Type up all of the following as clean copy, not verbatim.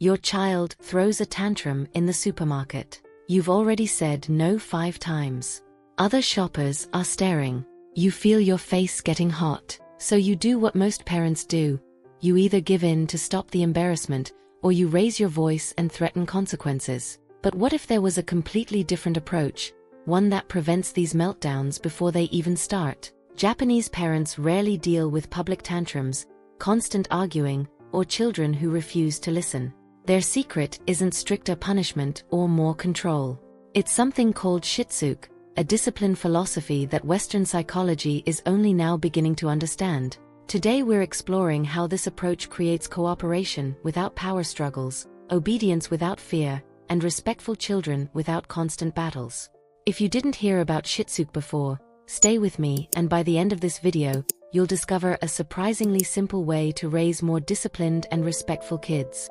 Your child throws a tantrum in the supermarket. You've already said no 5 times. Other shoppers are staring. You feel your face getting hot. So you do what most parents do. You either give in to stop the embarrassment, or you raise your voice and threaten consequences. But what if there was a completely different approach? One that prevents these meltdowns before they even start. Japanese parents rarely deal with public tantrums, constant arguing, or children who refuse to listen. Their secret isn't stricter punishment or more control. It's something called Shitsuke, a discipline philosophy that Western psychology is only now beginning to understand. Today we're exploring how this approach creates cooperation without power struggles, obedience without fear, and respectful children without constant battles. If you didn't hear about Shitsuke before, stay with me, and by the end of this video, you'll discover a surprisingly simple way to raise more disciplined and respectful kids.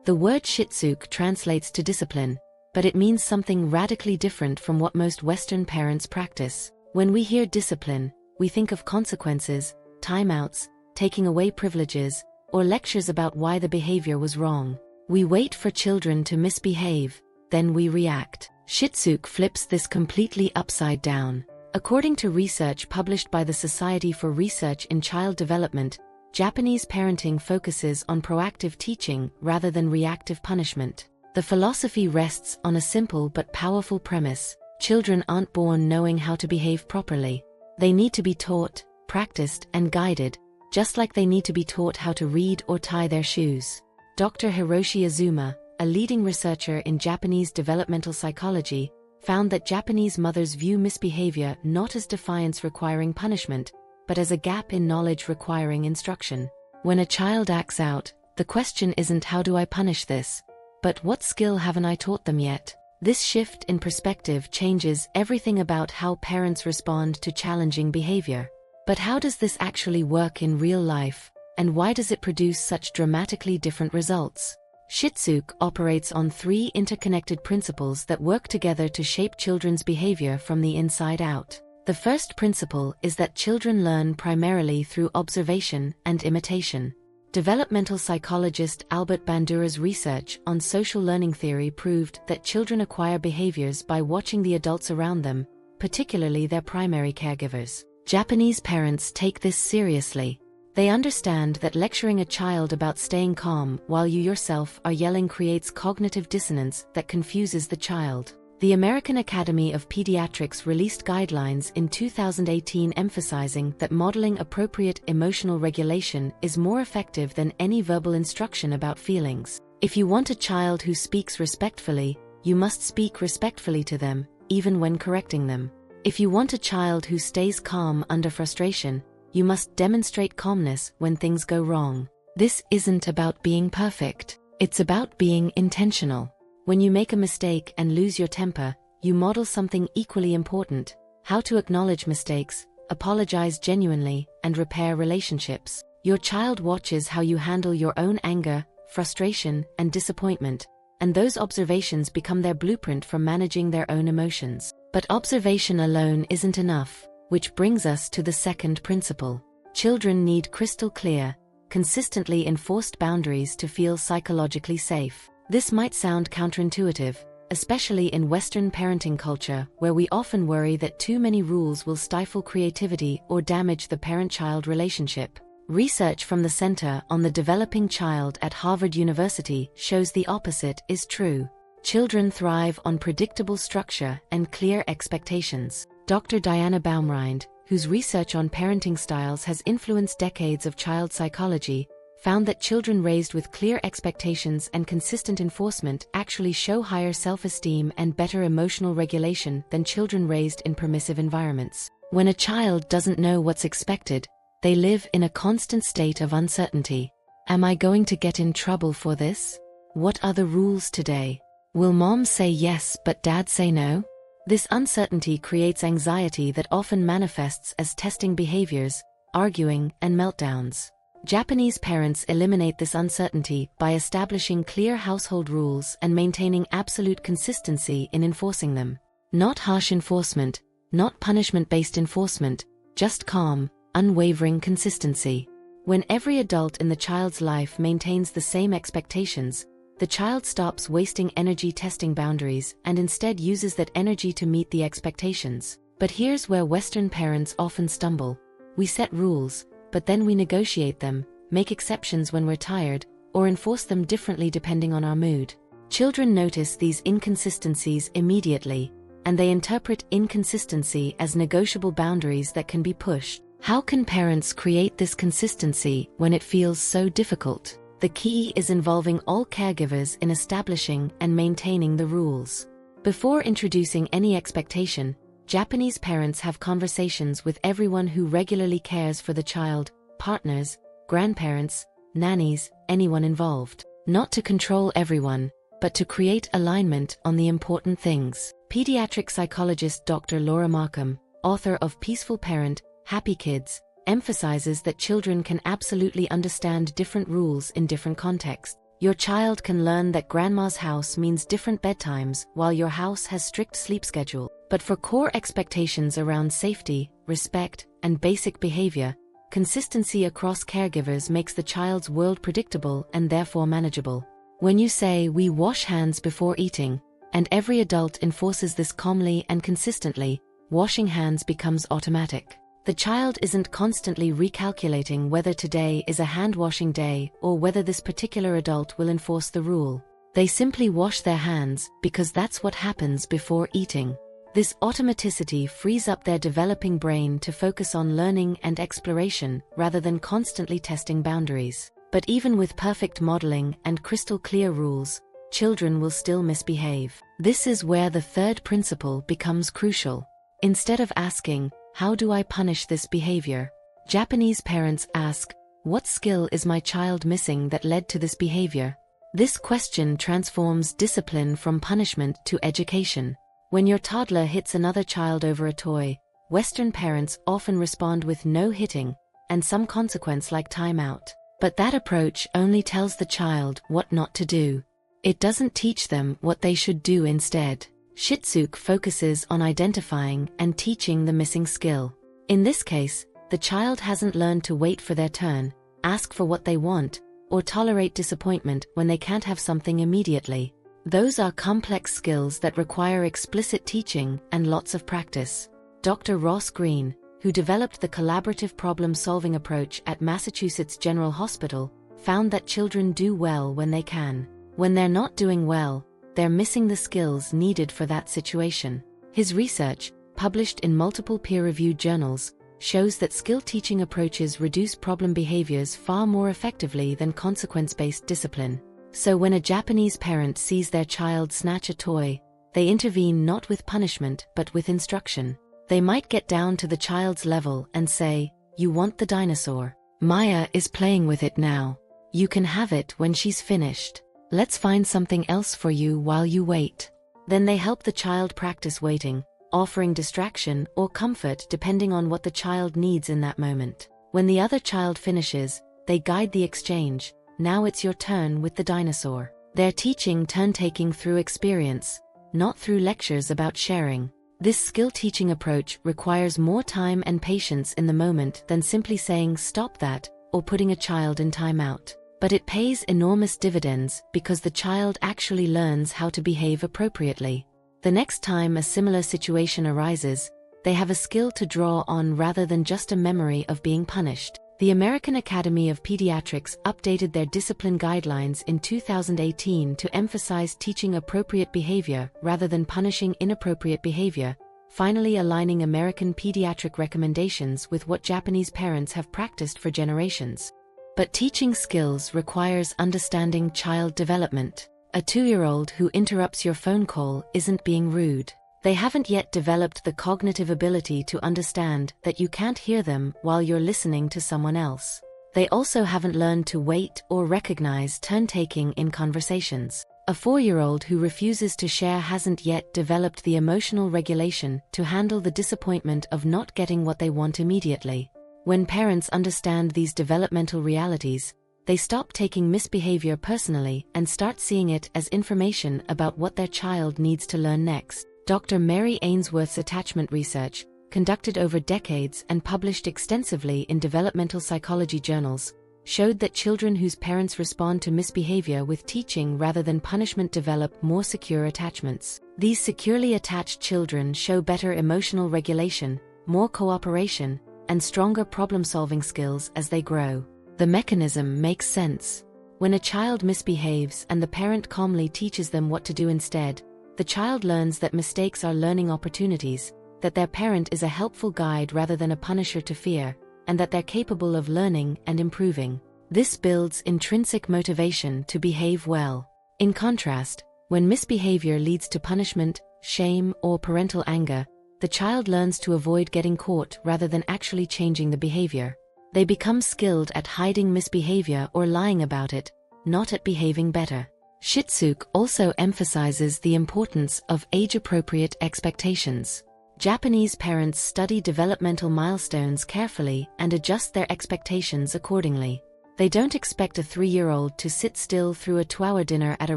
The word Shitsuke translates to discipline, but it means something radically different from what most Western parents practice. When we hear discipline, we think of consequences, timeouts, taking away privileges, or lectures about why the behavior was wrong. We wait for children to misbehave, then we react. Shitsuke flips this completely upside down. According to research published by the Society for Research in Child Development, Japanese parenting focuses on proactive teaching rather than reactive punishment. The philosophy rests on a simple but powerful premise: children aren't born knowing how to behave properly. They need to be taught, practiced, and guided, just like they need to be taught how to read or tie their shoes. Dr. Hiroshi Azuma, a leading researcher in Japanese developmental psychology, found that Japanese mothers view misbehavior not as defiance requiring punishment, but as a gap in knowledge requiring instruction. When a child acts out, the question isn't how do I punish this, but what skill haven't I taught them yet? This shift in perspective changes everything about how parents respond to challenging behavior. But how does this actually work in real life, and why does it produce such dramatically different results? Shitsuke operates on 3 interconnected principles that work together to shape children's behavior from the inside out. The first principle is that children learn primarily through observation and imitation. Developmental psychologist Albert Bandura's research on social learning theory proved that children acquire behaviors by watching the adults around them, particularly their primary caregivers. Japanese parents take this seriously. They understand that lecturing a child about staying calm while you yourself are yelling creates cognitive dissonance that confuses the child. The American Academy of Pediatrics released guidelines in 2018 emphasizing that modeling appropriate emotional regulation is more effective than any verbal instruction about feelings. If you want a child who speaks respectfully, you must speak respectfully to them, even when correcting them. If you want a child who stays calm under frustration, you must demonstrate calmness when things go wrong. This isn't about being perfect. It's about being intentional. When you make a mistake and lose your temper, you model something equally important: how to acknowledge mistakes, apologize genuinely, and repair relationships. Your child watches how you handle your own anger, frustration, and disappointment, and those observations become their blueprint for managing their own emotions. But observation alone isn't enough, which brings us to the second principle. Children need crystal clear, consistently enforced boundaries to feel psychologically safe. This might sound counterintuitive, especially in Western parenting culture, where we often worry that too many rules will stifle creativity or damage the parent-child relationship. Research from the Center on the Developing Child at Harvard University shows the opposite is true. Children thrive on predictable structure and clear expectations. Dr. Diana Baumrind, whose research on parenting styles has influenced decades of child psychology, found that children raised with clear expectations and consistent enforcement actually show higher self-esteem and better emotional regulation than children raised in permissive environments. When a child doesn't know what's expected, they live in a constant state of uncertainty. Am I going to get in trouble for this? What are the rules today? Will mom say yes but dad say no? This uncertainty creates anxiety that often manifests as testing behaviors, arguing, and meltdowns. Japanese parents eliminate this uncertainty by establishing clear household rules and maintaining absolute consistency in enforcing them. Not harsh enforcement, not punishment-based enforcement, just calm, unwavering consistency. When every adult in the child's life maintains the same expectations, the child stops wasting energy testing boundaries and instead uses that energy to meet the expectations. But here's where Western parents often stumble. We set rules, but then we negotiate them, make exceptions when we're tired, or enforce them differently depending on our mood. Children notice these inconsistencies immediately, and they interpret inconsistency as negotiable boundaries that can be pushed. How can parents create this consistency when it feels so difficult? The key is involving all caregivers in establishing and maintaining the rules. Before introducing any expectation, Japanese parents have conversations with everyone who regularly cares for the child, partners, grandparents, nannies, anyone involved. Not to control everyone, but to create alignment on the important things. Pediatric psychologist Dr. Laura Markham, author of Peaceful Parent, Happy Kids, emphasizes that children can absolutely understand different rules in different contexts. Your child can learn that grandma's house means different bedtimes while your house has strict sleep schedule. But for core expectations around safety, respect, and basic behavior, consistency across caregivers makes the child's world predictable and therefore manageable. When you say, "We wash hands before eating," and every adult enforces this calmly and consistently, washing hands becomes automatic. The child isn't constantly recalculating whether today is a hand-washing day or whether this particular adult will enforce the rule. They simply wash their hands because that's what happens before eating. This automaticity frees up their developing brain to focus on learning and exploration rather than constantly testing boundaries. But even with perfect modeling and crystal-clear rules, children will still misbehave. This is where the third principle becomes crucial. Instead of asking, "How do I punish this behavior?" Japanese parents ask, "What skill is my child missing that led to this behavior?" This question transforms discipline from punishment to education. When your toddler hits another child over a toy, Western parents often respond with no hitting and some consequence like timeout. But that approach only tells the child what not to do. It doesn't teach them what they should do instead. Shitsuke focuses on identifying and teaching the missing skill. In this case, the child hasn't learned to wait for their turn, ask for what they want, or tolerate disappointment when they can't have something immediately. Those are complex skills that require explicit teaching and lots of practice. Dr. Ross Greene, who developed the collaborative problem-solving approach at Massachusetts General Hospital, found that children do well when they can. When they're not doing well, they're missing the skills needed for that situation. His research, published in multiple peer-reviewed journals, shows that skill-teaching approaches reduce problem behaviors far more effectively than consequence-based discipline. So when a Japanese parent sees their child snatch a toy, they intervene not with punishment but with instruction. They might get down to the child's level and say, "You want the dinosaur. Maya is playing with it now. You can have it when she's finished. Let's find something else for you while you wait." Then they help the child practice waiting, offering distraction or comfort depending on what the child needs in that moment. When the other child finishes, they guide the exchange. "Now it's your turn with the dinosaur." They're teaching turn-taking through experience, not through lectures about sharing. This skill-teaching approach requires more time and patience in the moment than simply saying "stop that" or putting a child in timeout. But it pays enormous dividends because the child actually learns how to behave appropriately. The next time a similar situation arises, they have a skill to draw on rather than just a memory of being punished. The American Academy of Pediatrics updated their discipline guidelines in 2018 to emphasize teaching appropriate behavior rather than punishing inappropriate behavior, finally aligning American pediatric recommendations with what Japanese parents have practiced for generations. But teaching skills requires understanding child development. A 2-year-old who interrupts your phone call isn't being rude. They haven't yet developed the cognitive ability to understand that you can't hear them while you're listening to someone else. They also haven't learned to wait or recognize turn-taking in conversations. A 4-year-old who refuses to share hasn't yet developed the emotional regulation to handle the disappointment of not getting what they want immediately. When parents understand these developmental realities, they stop taking misbehavior personally and start seeing it as information about what their child needs to learn next. Dr. Mary Ainsworth's attachment research, conducted over decades and published extensively in developmental psychology journals, showed that children whose parents respond to misbehavior with teaching rather than punishment develop more secure attachments. These securely attached children show better emotional regulation, more cooperation, and stronger problem-solving skills as they grow. The mechanism makes sense. When a child misbehaves and the parent calmly teaches them what to do instead, the child learns that mistakes are learning opportunities, that their parent is a helpful guide rather than a punisher to fear, and that they're capable of learning and improving. This builds intrinsic motivation to behave well. In contrast, when misbehavior leads to punishment, shame, or parental anger, the child learns to avoid getting caught rather than actually changing the behavior. They become skilled at hiding misbehavior or lying about it, not at behaving better. Shitsuke also emphasizes the importance of age-appropriate expectations. Japanese parents study developmental milestones carefully and adjust their expectations accordingly. They don't expect a 3-year-old to sit still through a 2-hour dinner at a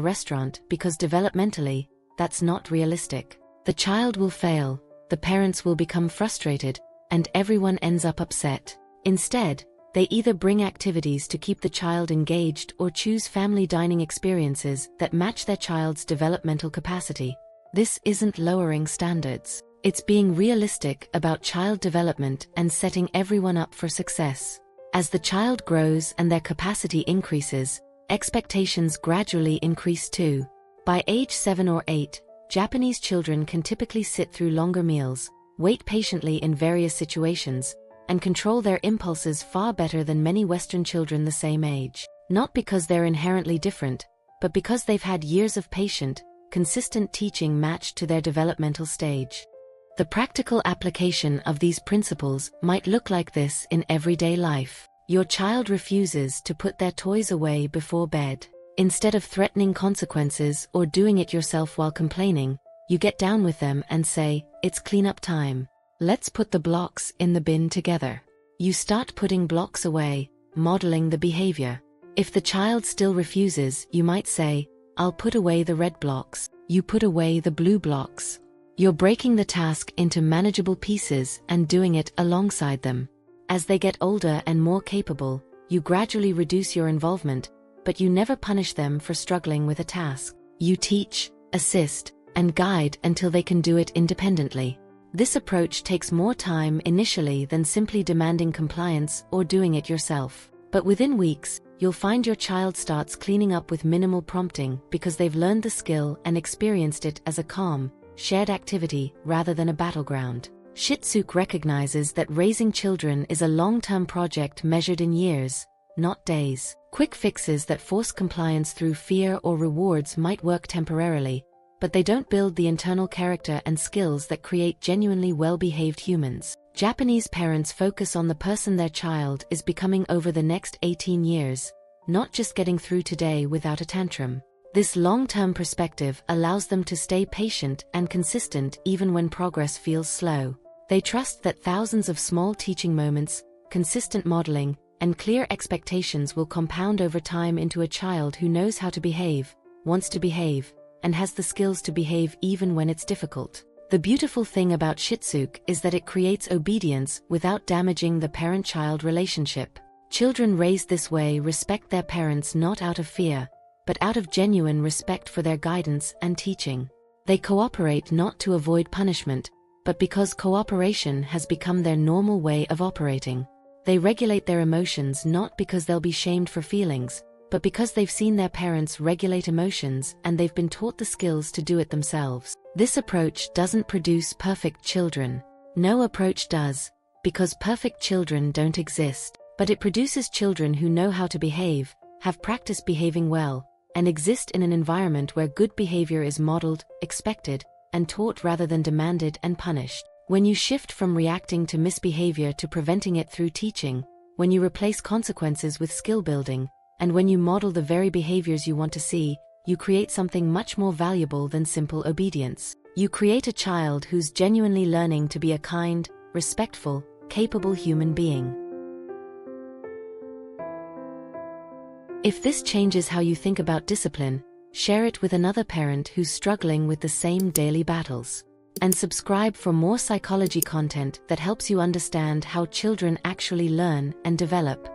restaurant because developmentally, that's not realistic. The child will fail, the parents will become frustrated, and everyone ends up upset. Instead, they either bring activities to keep the child engaged or choose family dining experiences that match their child's developmental capacity. This isn't lowering standards. It's being realistic about child development and setting everyone up for success. As the child grows and their capacity increases, expectations gradually increase too. By age 7 or 8, Japanese children can typically sit through longer meals, wait patiently in various situations, and control their impulses far better than many Western children the same age. Not because they're inherently different, but because they've had years of patient, consistent teaching matched to their developmental stage. The practical application of these principles might look like this in everyday life. Your child refuses to put their toys away before bed. Instead of threatening consequences or doing it yourself while complaining, you get down with them and say, "It's cleanup time. Let's put the blocks in the bin together." You start putting blocks away, modeling the behavior. If the child still refuses, you might say, "I'll put away the red blocks. You put away the blue blocks." You're breaking the task into manageable pieces and doing it alongside them. As they get older and more capable, you gradually reduce your involvement, but you never punish them for struggling with a task. You teach, assist, and guide until they can do it independently. This approach takes more time initially than simply demanding compliance or doing it yourself. But within weeks, you'll find your child starts cleaning up with minimal prompting because they've learned the skill and experienced it as a calm, shared activity rather than a battleground. Shitsuke recognizes that raising children is a long-term project measured in years, not days. Quick fixes that force compliance through fear or rewards might work temporarily, but they don't build the internal character and skills that create genuinely well-behaved humans. Japanese parents focus on the person their child is becoming over the next 18 years, not just getting through today without a tantrum. This long-term perspective allows them to stay patient and consistent even when progress feels slow. They trust that thousands of small teaching moments, consistent modeling, and clear expectations will compound over time into a child who knows how to behave, wants to behave, and has the skills to behave even when it's difficult. The beautiful thing about Shitsuke is that it creates obedience without damaging the parent-child relationship. Children raised this way respect their parents not out of fear, but out of genuine respect for their guidance and teaching. They cooperate not to avoid punishment, but because cooperation has become their normal way of operating. They regulate their emotions not because they'll be shamed for feelings, but because they've seen their parents regulate emotions and they've been taught the skills to do it themselves. This approach doesn't produce perfect children. No approach does, because perfect children don't exist. But it produces children who know how to behave, have practiced behaving well, and exist in an environment where good behavior is modeled, expected, and taught rather than demanded and punished. When you shift from reacting to misbehavior to preventing it through teaching, when you replace consequences with skill building, and when you model the very behaviors you want to see, you create something much more valuable than simple obedience. You create a child who's genuinely learning to be a kind, respectful, capable human being. If this changes how you think about discipline, share it with another parent who's struggling with the same daily battles. And subscribe for more psychology content that helps you understand how children actually learn and develop.